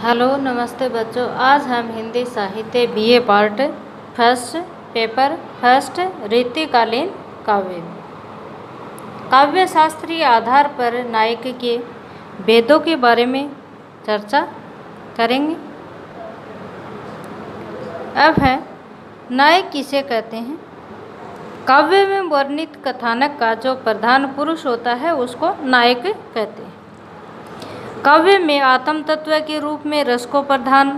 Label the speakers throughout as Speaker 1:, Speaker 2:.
Speaker 1: Hello नमस्ते बच्चों। आज हम हिंदी साहित्य BA part first paper first रीतिकालीन काव्य शास्त्रीय आधार पर नायक के भेदों के बारे में चर्चा करेंगे। अब है नायक किसे कहते हैं। काव्य में वर्णित कथानक का जो प्रधान पुरुष होता है उसको नायक कहते हैं। काव्य में आत्म तत्व के रूप में रस को प्रधान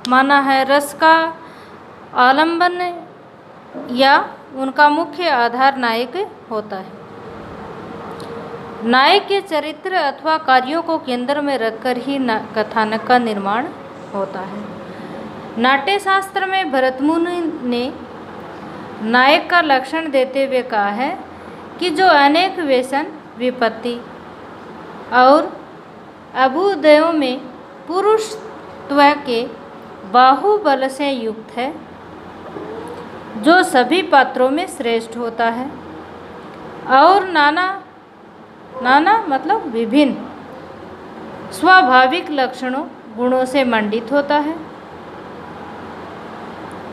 Speaker 1: माना है। रस का आलंबन या उनका मुख्य आधार नायक होता है। नायक के चरित्र अथवा कार्यों को केंद्र में रखकर ही कथानक का निर्माण होता है। नाट्यशास्त्र में भरतमुनि ने नायक का लक्षण देते हुए कहा है कि जो अनेक व्यसन विपत्ति और अभ्युदयों में पुरुषत्व के बाहुबल से युक्त है, जो सभी पात्रों में श्रेष्ठ होता है और नाना मतलब विभिन्न स्वाभाविक लक्षणों गुणों से मंडित होता है,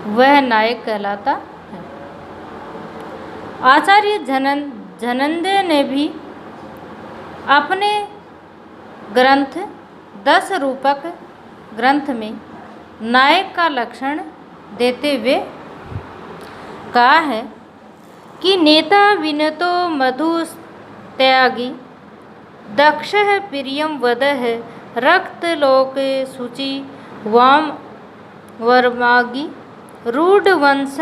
Speaker 1: वह नायक कहलाता है। आचार्य धनंजय ने भी अपने ग्रंथ 10 रूपक ग्रंथ में नायक का लक्षण देते हुए कहा है कि नेता विनतो मधु त्यागी दक्षः प्रियम वदः रक्तलोके शुचि वाम वर्मागी रूढ़वंश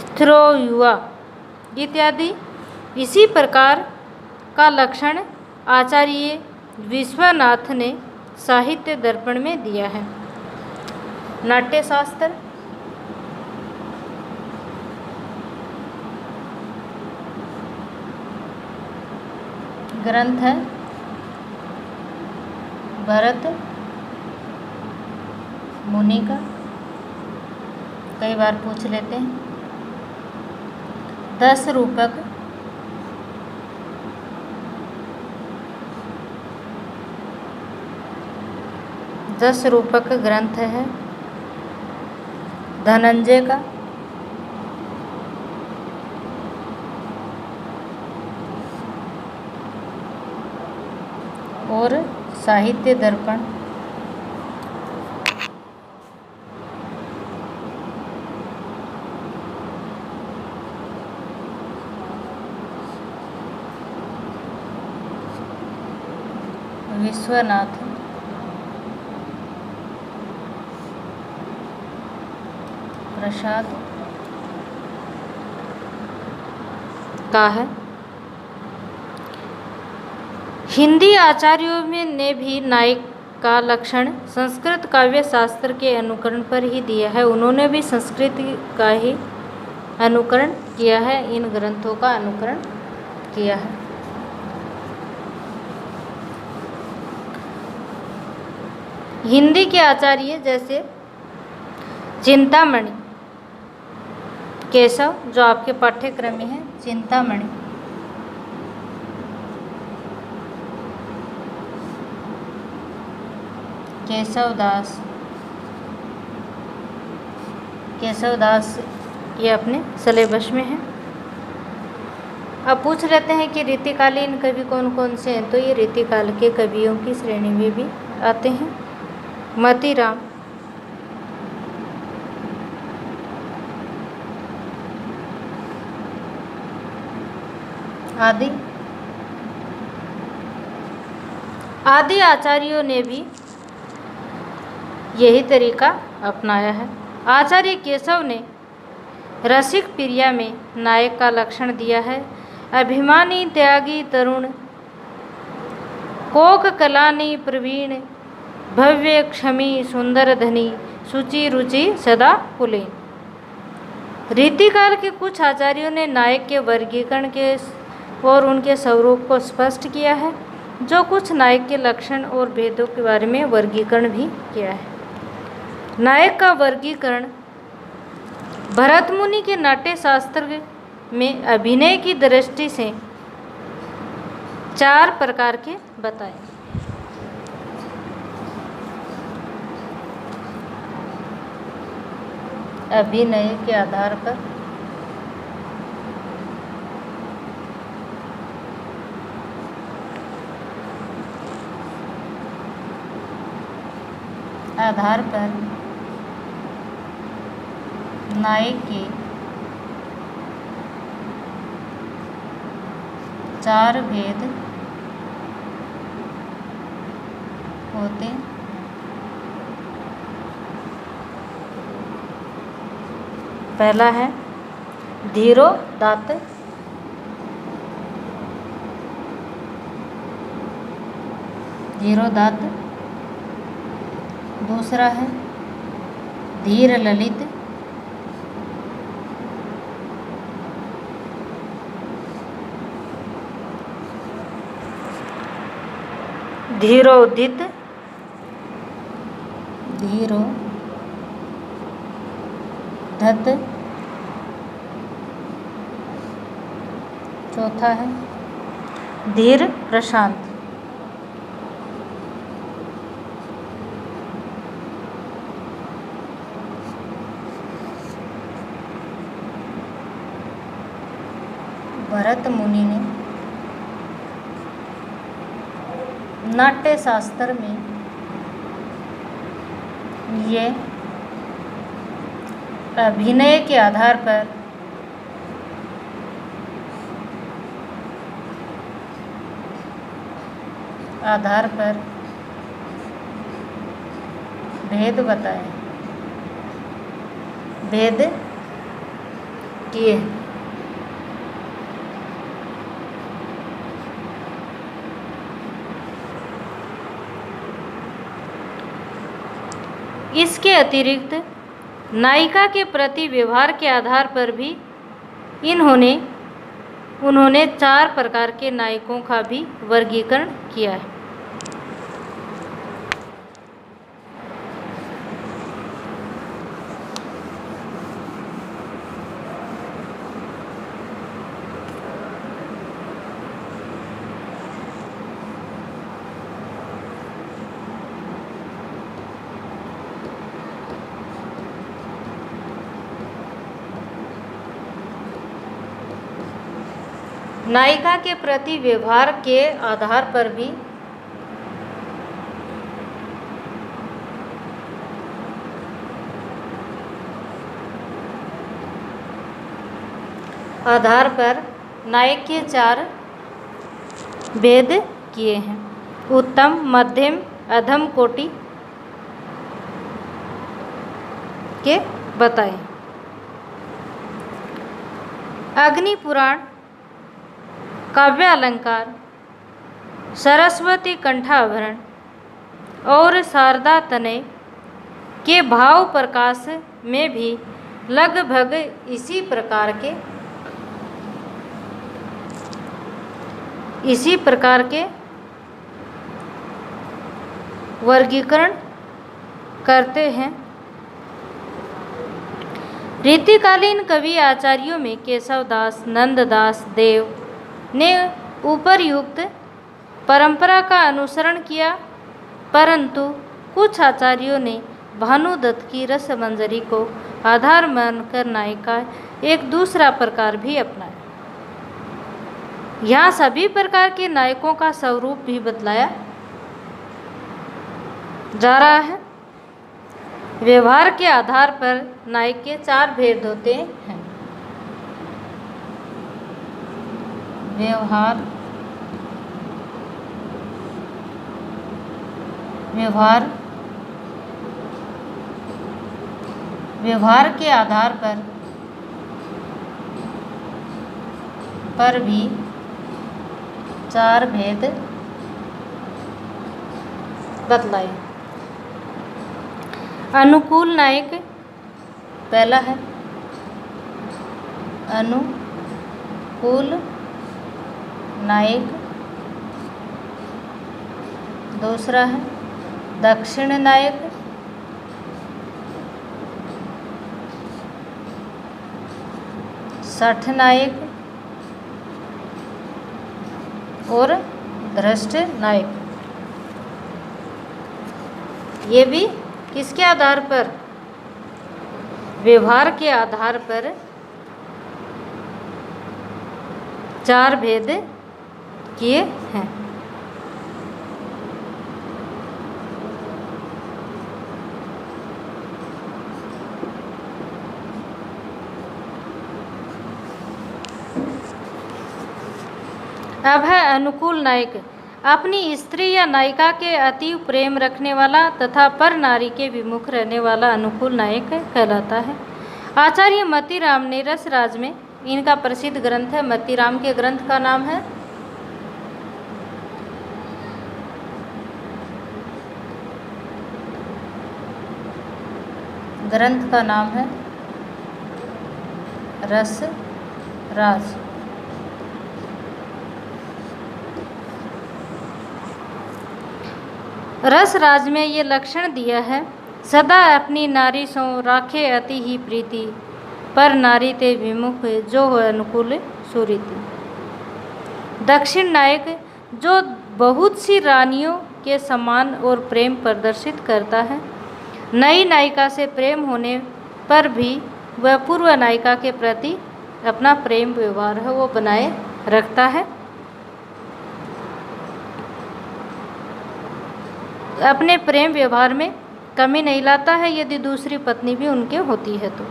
Speaker 1: स्थिरो युवा इत्यादि। इसी प्रकार का लक्षण आचार्य विश्वनाथ ने साहित्य दर्पण में दिया है। नाट्यशास्त्र ग्रंथ है भरत मुनि का, कई बार पूछ लेते हैं। 10 रूपक ग्रंथ है धनंजय का। और साहित्य दर्पण विश्वनाथ प्रसाद का है। हिंदी आचार्यों में ने भी नायक का लक्षण संस्कृत काव्य शास्त्र के अनुकरण पर ही दिया है। उन्होंने भी संस्कृत का ही अनुकरण किया है, इन ग्रंथों का अनुकरण किया है। हिंदी के आचार्य जैसे चिंतामणि केशव, जो आपके पाठ्यक्रम में है, चिंतामणि केशवदास ये अपने सिलेबस में है। अब पूछ लेते हैं कि रीतिकालीन कवि कौन कौन से हैं, तो ये रीतिकाल के कवियों की श्रेणी में भी आते हैं। मतीराम, आदि आचार्यों ने भी यही तरीका अपनाया है। आचार्य केशव ने रसिक प्रिया में नायक का लक्षण दिया है। अभिमानी त्यागी तरुण कोक कलानी प्रवीण भव्य क्षमी सुंदर धनी शुचि रुचि सदा कुलीन। रीतिकाल के कुछ आचार्यों ने नायक के वर्गीकरण के और उनके स्वरूप को स्पष्ट किया है, जो कुछ नायक के लक्षण और भेदों के बारे में वर्गीकरण भी किया है। नायक का वर्गीकरण भरतमुनि के नाट्यशास्त्र में अभिनय की दृष्टि से 4 प्रकार के बताए। अभिनय के आधार पर नायक के 4 भेद होते पहला है धीरोदात्त, दूसरा है धीर ललित, धीरोदित, धीरोधत, चौथा है धीर प्रशांत। भरत मुनि ने नाट्य शास्त्र में ये अभिनय के आधार पर भेद बताए, भेद किए। इसके अतिरिक्त नायिका के प्रति व्यवहार के आधार पर भी उन्होंने 4 प्रकार के नायकों का भी वर्गीकरण किया है। नायिका के प्रति व्यवहार के आधार पर भी नायक के 4 भेद किए हैं। उत्तम, मध्यम, अधम कोटि के बताए। अग्नि पुराण, काव्य अलंकार, सरस्वती कंठाभरण और शारदा तनय के भाव प्रकाश में भी लगभग इसी प्रकार के वर्गीकरण करते हैं। रीतिकालीन कवि आचार्यों में केशवदास, नंददास देव ने उपर्युक्त परंपरा का अनुसरण किया, परंतु कुछ आचार्यों ने भानुदत्त की रसमंजरी को आधार मानकर नायिका एक दूसरा प्रकार भी अपनाया। यहाँ सभी प्रकार के नायकों का स्वरूप भी बतलाया जा रहा है। व्यवहार के आधार पर नायक के 4 भेद होते हैं। व्यवहार के आधार पर भी 4 भेद बतलाए। अनुकूल नायक पहला है अनुकूल नायक, दूसरा है दक्षिण नायक, सठ नायक और धृष्ट नायक। ये भी किसके आधार पर? व्यवहार के आधार पर 4 भेद किए हैं। अब है अनुकूल नायक। अपनी स्त्री या नायिका के अतीव प्रेम रखने वाला तथा पर नारी के विमुख रहने वाला अनुकूल नायक कहलाता है। आचार्य मतीराम ने रस राज में, इनका प्रसिद्ध ग्रंथ है, मतीराम के ग्रंथ का नाम है रस राज। रस राज में ये लक्षण दिया है, सदा अपनी नारी सो राखे अति ही प्रीति, पर नारी ते विमुख जो हो अनुकूल सुरीति। दक्षिण नायक जो बहुत सी रानियों के समान और प्रेम प्रदर्शित करता है। नई नायिका से प्रेम होने पर भी वह पूर्व नायिका के प्रति अपना प्रेम व्यवहार है वो बनाए रखता है, अपने प्रेम व्यवहार में कमी नहीं लाता है, यदि दूसरी पत्नी भी उनके होती है तो।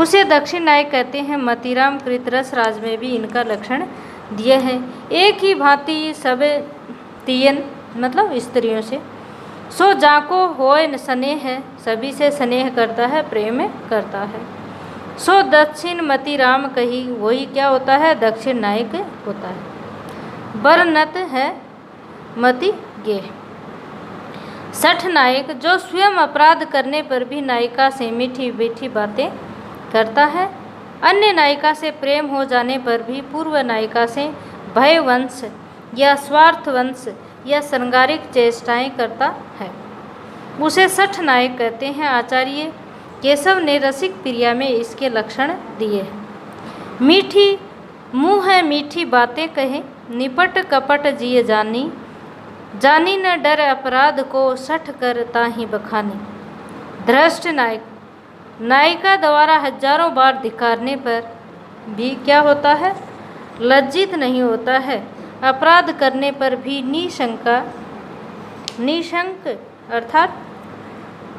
Speaker 1: उसे दक्षिण नायक कहते हैं। मतीराम कृत रस राज में भी इनका लक्षण दिए हैं। एक ही भांति सब तीयन मतलब स्त्रियों से, सो जाको होय स्नेह है, सभी से स्नेह करता है, प्रेम करता है। सो दक्षिण मतीराम कही, वही क्या होता है, दक्षिण नायक होता है। बरनत है मति गे। सठ नायक जो स्वयं अपराध करने पर भी नायिका से मीठी मीठी बातें करता है। अन्य नायिका से प्रेम हो जाने पर भी पूर्व नायिका से भयवंश या स्वार्थवंश या श्रृंगारिक चेष्टाएं करता है, उसे सठ नायक कहते हैं। आचार्य केशव ने रसिक प्रिया में इसके लक्षण दिए हैं। मीठी मुँह है मीठी बातें कहे, निपट कपट जिए जानी, जानी न डर अपराध को, सठ कर ताहि बखानी। धृष्ट नायक नायिका द्वारा हजारों बार धिक्कारने पर भी क्या होता है, लज्जित नहीं होता है। अपराध करने पर भी निशंक अर्थात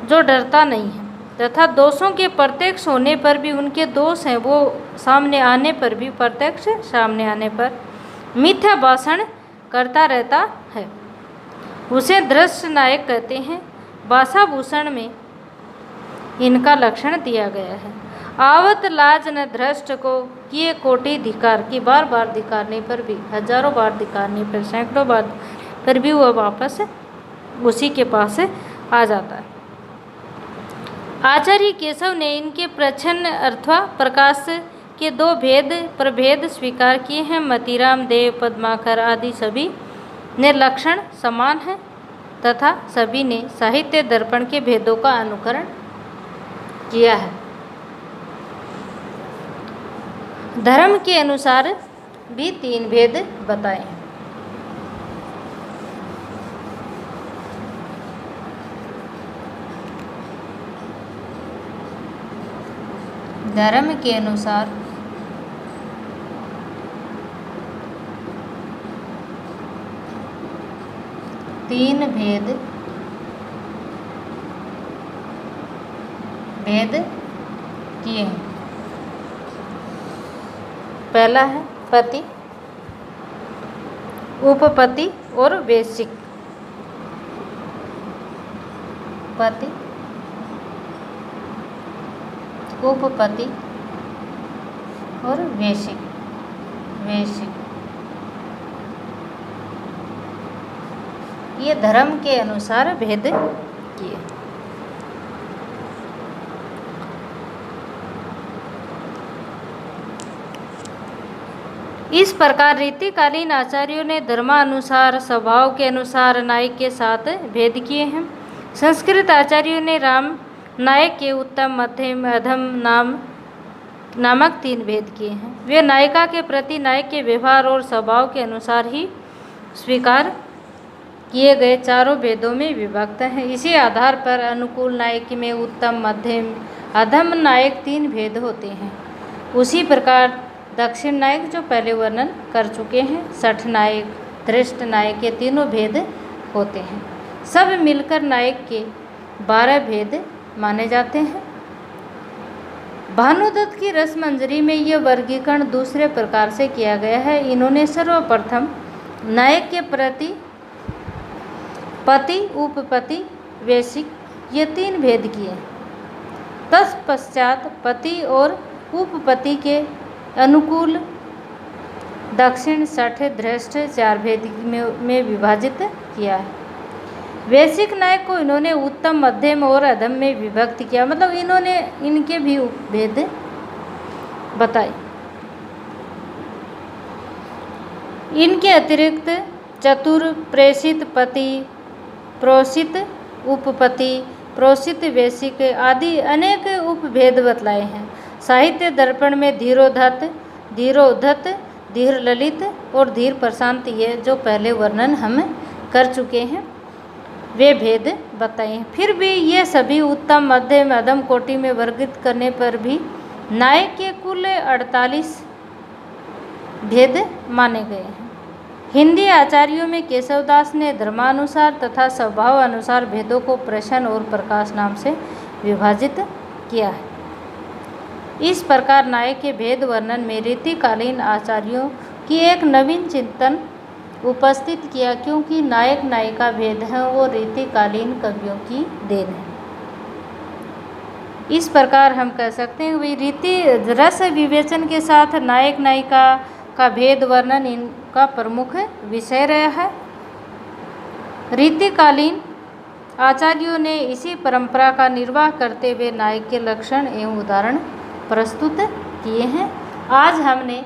Speaker 1: जो डरता नहीं है, तथा दोषों के प्रत्यक्ष होने पर भी, उनके दोष हैं वो सामने आने पर भी, प्रत्यक्ष सामने आने पर मिथ्या भाषण करता रहता है, उसे धृष्ट नायक कहते हैं। भाषाभूषण में इनका लक्षण दिया गया है। आवत लाज न धृष्ट को किए कोटि धिकार, की बार बार धिकारने पर भी, हजारों बार धिकारने पर, सैकड़ों बार पर भी वह वापस उसी के पास आ जाता है। आचार्य केशव ने इनके प्रच्छन्न अथवा प्रकाश के 2 प्रभेद स्वीकार किए हैं। मतीराम, देव, पद्माकर आदि सभी ने लक्षण समान है तथा सभी ने साहित्य दर्पण के भेदों का अनुकरण किया है। धर्म के अनुसार भी 3 भेद बताए हैं। धर्म के अनुसार तीन भेद किए हैं। पहला है पति, उपपति और वैश्विक। पति, उपपति और वैश्विक। ये धर्म के अनुसार भेद किए। इस प्रकार रीतिकालीन आचार्यों ने धर्मानुसार, स्वभाव के अनुसार नायक के साथ भेद किए हैं। संस्कृत आचार्यों ने राम नायक के उत्तम, मध्यम, अधम नामक 3 भेद किए हैं। वे नायिका के प्रति नायक के व्यवहार और स्वभाव के अनुसार ही स्वीकार किए गए 4 भेदों में विभक्त हैं। इसी आधार पर अनुकूल नायक में उत्तम, मध्यम, अधम नायक 3 भेद होते हैं। उसी प्रकार दक्षिण नायक जो पहले वर्णन कर चुके हैं, सठ नायक, धृष्ट नायक, ये तीनों भेद होते हैं। सब मिलकर नायक के 12 भेद माने जाते हैं। भानुदत्त की रसमंजरी में यह वर्गीकरण दूसरे प्रकार से किया गया है। इन्होंने सर्वप्रथम नायक के प्रति पति, उपपति, वैशिक ये 3 भेद किए। तत्पश्चात पति और उपपति के अनुकूल दक्षिण, सठ, धृष्ट 4 भेद में विभाजित किया है। वैशिक नायक को इन्होंने उत्तम, मध्यम और अधम में विभक्त किया, मतलब इन्होंने इनके भी उपभेद बताए। इनके अतिरिक्त चतुर, प्रेषित पति, प्रोषित उपपति, प्रोषित वैशिक आदि अनेक उपभेद बतलाए हैं। साहित्य दर्पण में धीरोधत, धीरोद्धत, धीर ललित और धीर प्रशांत ये जो पहले वर्णन हम कर चुके हैं वे भेद बताए हैं। फिर भी ये सभी उत्तम, मध्यम, अधम कोटि में वर्गित करने पर भी नायक के कुल 48 भेद माने गए हैं। हिंदी आचार्यों में केशवदास ने धर्मानुसार तथा स्वभाव अनुसार भेदों को प्रश्न और प्रकाश नाम से विभाजित किया है। इस प्रकार नायक के भेद वर्णन में रीतिकालीन आचार्यों की एक नवीन चिंतन उपस्थित किया, क्योंकि नायक नायिका भेद हैं वो रीतिकालीन कवियों की देन है। इस प्रकार हम कह सकते हैं कि रीति रस विवेचन के साथ नायक नायिका का भेद वर्णन इनका प्रमुख विषय रहा है। रीतिकालीन आचार्यों ने इसी परंपरा का निर्वाह करते हुए नायक के लक्षण एवं उदाहरण प्रस्तुत किए हैं। आज हमने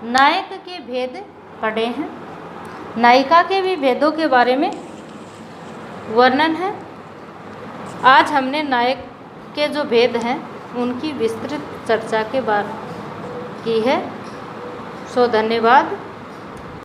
Speaker 1: नायक के भेद पढ़े हैं, नायिका के भी भेदों के बारे में वर्णन है। आज हमने नायक के जो भेद हैं उनकी विस्तृत चर्चा के बारे की है। सो धन्यवाद।